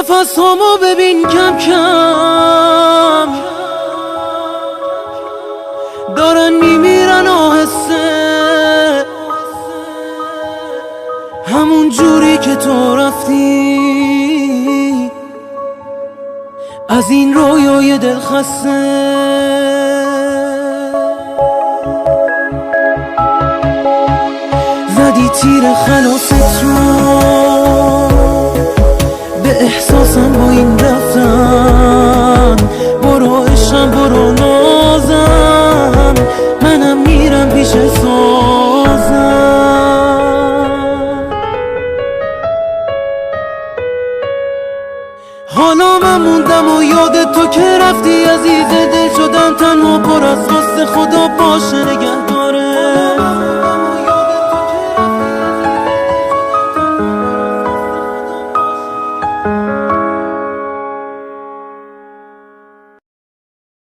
نفسامو ببین کم کم دارن میمیرن آهسته، همون جوری که تو رفتی از این رویای دل خسته. زدی تیر خلاصت رو به احساسم با این رفتن، برو عشقم برو نازم، منم میرم پیش سازم. حالا من موندم و یاد تو که رفتی عزیز دل شدم، تنها پر از واسه خدا باشه نگه